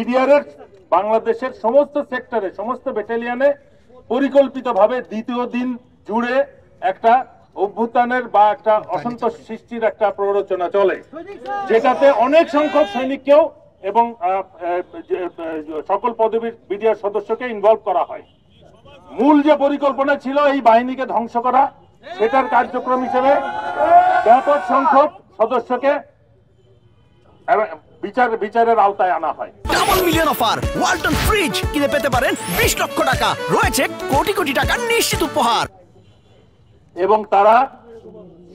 BDR এর বাংলাদেশের সমস্ত সেক্টরে সমস্ত ব্যাটালিয়নে পরিকল্পিতভাবে দ্বিতীয় দিন জুড়ে একটা অভ্যুত্থানের বা একটা অসন্তোষ সৃষ্টির একটা প্ররোচনা চলে, যেটাতে অনেক সংখ্যক সৈনিককেও এবং সকল পদবীর বিডিআর সদস্যকে ইনভলভ করা হয়। মূল যে পরিকল্পনা ছিল এই বাহিনীকে ধ্বংস করা, সেটার কার্যক্রম হিসেবে ব্যাপক সংখ্যক সদস্যকে বিচারের আওতায় আনা হয়। Double million offer Walton fridge কিনে পেতে পারেন 20 লক্ষ টাকা, রয়েছে কোটি কোটি টাকার নিশ্চিত উপহার। এবং তারা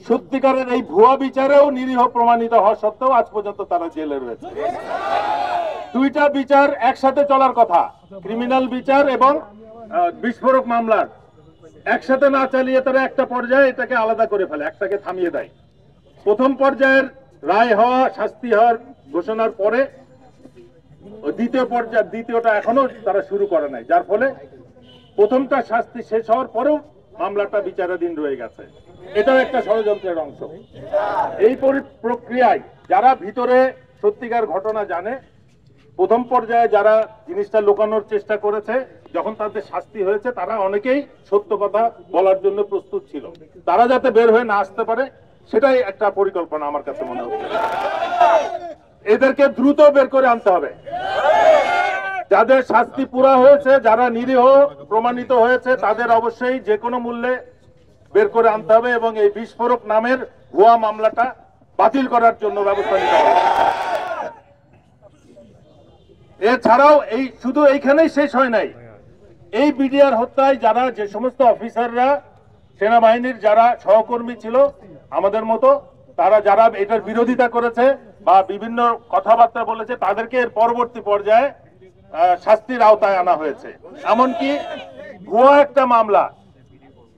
সত্যিকারের এই ভুয়া বিচারেও নিরীহ প্রমাণিত হওয়া সত্ত্বেও আজ পর্যন্ত তারা জেলে রয়েছে। দুইটা বিচার একসাথে চলার কথা, ক্রিমিনাল বিচার এবং বিস্ফোরক মামলার একসাথে না চালিয়ে তারা একটা পর্যায়ে এটাকে আলাদা করে ফেলে, একটাকে থামিয়ে দেয়। প্রথম পর্যায়ের রায় হওয়া, শাস্তি হওয়ার ঘোষণার পরে দ্বিতীয়টা এখনো তারা শুরু করে নাই, যার ফলে প্রথমটা শাস্তি শেষ হওয়ার পরেও মামলাটা বিচারাধীন রয়ে গেছে। এটাও একটা ষড়যন্ত্রের অংশ। এই প্রক্রিয়ায় যারা ভিতরে সত্যিকার ঘটনা জানে, প্রথম পর্যায়ে যারা জিনিসটা লুকানোর চেষ্টা করেছে, যখন তাদের শাস্তি হয়েছে তারা অনেকেই সত্য কথা বলার জন্য প্রস্তুত ছিল। তারা যাতে বের হয়ে না আসতে পারে সেটাই একটা পরিকল্পনা আমার কাছে মনে হচ্ছে। এদেরকে দ্রুত বের করে আনতে হবে। যাদের শাস্তি পুরা হয়েছে, যারা নিরীহ প্রমাণিত হয়েছে, তাদের অবশ্যই যে কোনো মূল্যে বের করে আনতে হবে এবং এই বিস্ফোরক নামের ভুয়া মামলাটা বাতিল করার জন্য ব্যবস্থা নিতে হবে। এছাড়াও এই শুধু এইখানেই শেষ হয় নাই। এই বিডিআর হত্যায় যারা যে সমস্ত অফিসাররা সেনাবাহিনীর যারা সহকর্মী ছিল আমাদের মতো, তারা যারা এটার বিরোধিতা করেছে বা বিভিন্ন কথাবার্তা বলেছে, তাদেরকে এর পরবর্তী পর্যায়ে শাস্তির আওতায় আনা হয়েছে। এমনকি ভুয়া একটা মামলা,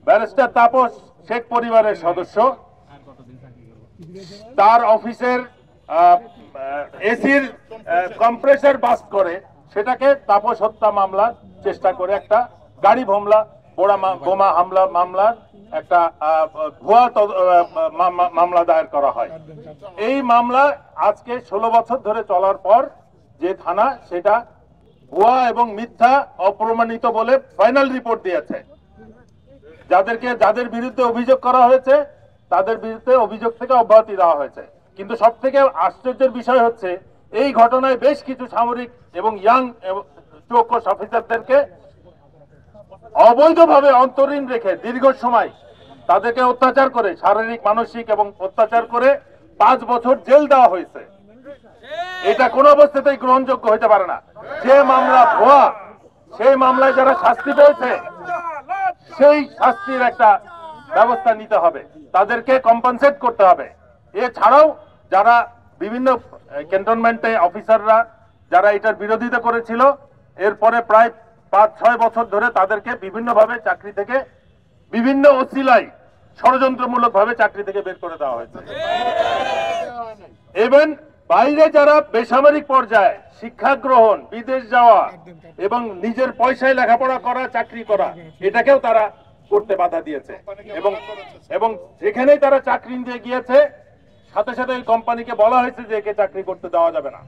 ব্যারিস্টার তাপস শেখ পরিবারের সদস্য, তার অফিসের এসির কম্প্রেসার বাস্ট করে সেটাকে তাপস হত্যা মামলার চেষ্টা করে একটা গাড়ি বোমা হামলা মামলার একটা ভুয়া মামলা দায়ের করা হয়। এই মামলা আজকে 16 বছর ধরে চলার পর যে থানা সেটা ভুয়া এবং মিথ্যা অপ্রমাণিত বলে ফাইনাল রিপোর্ট দিয়েছে। যাদের বিরুদ্ধে অভিযোগ করা হয়েছে তাদের বিরুদ্ধে অভিযোগ থেকে অব্যাহতি দেওয়া হয়েছে। কিন্তু সব থেকে আশ্চর্যের বিষয় হচ্ছে এই ঘটনায় বেশ কিছু সামরিক এবং ইয়াং চৌকস অফিসারদেরকে অবৈধভাবে অন্তরীণ রেখে দীর্ঘ সময় তাদেরকে অত্যাচার করে, শারীরিক মানসিক এবং অত্যাচার করে 5 বছর জেল দেওয়া হয়েছে। এটা কোনো অবস্থাতেই গ্রহণযোগ্য হতে পারে না। যে মামলা ভুয়া, সেই মামলায় যারা শাস্তি পেয়েছে সেই শাস্তির একটা ব্যবস্থা নিতে হবে, তাদেরকে কম্পেনসেট করতে হবে। এছাড়াও যারা বিভিন্ন ক্যান্টনমেন্টে অফিসাররা যারা এটার বিরোধিতা করেছিল, এরপরে প্রায় 5-6 বছর ধরে তাদেরকে বিভিন্নভাবে চাকরি থেকে বিভিন্ন অছিলায় ষড়যন্ত্রমূলক ভাবে চাকরি থেকে বের করে দেওয়া হয়েছে। ইভেন বাইরে যারা বেসামরিক পর্যায়ে শিক্ষা গ্রহণ, বিদেশ যাওয়া এবং নিজের পয়সায় লেখাপড়া করা, চাকরি করা, এটাকেও তারা করতে বাধা দিয়েছে। এবং যেখানেই তারা চাকরি নিয়ে গিয়েছে সাথে সাথে ওই কোম্পানিকে বলা হয়েছে যে একে চাকরি করতে দেওয়া যাবে না।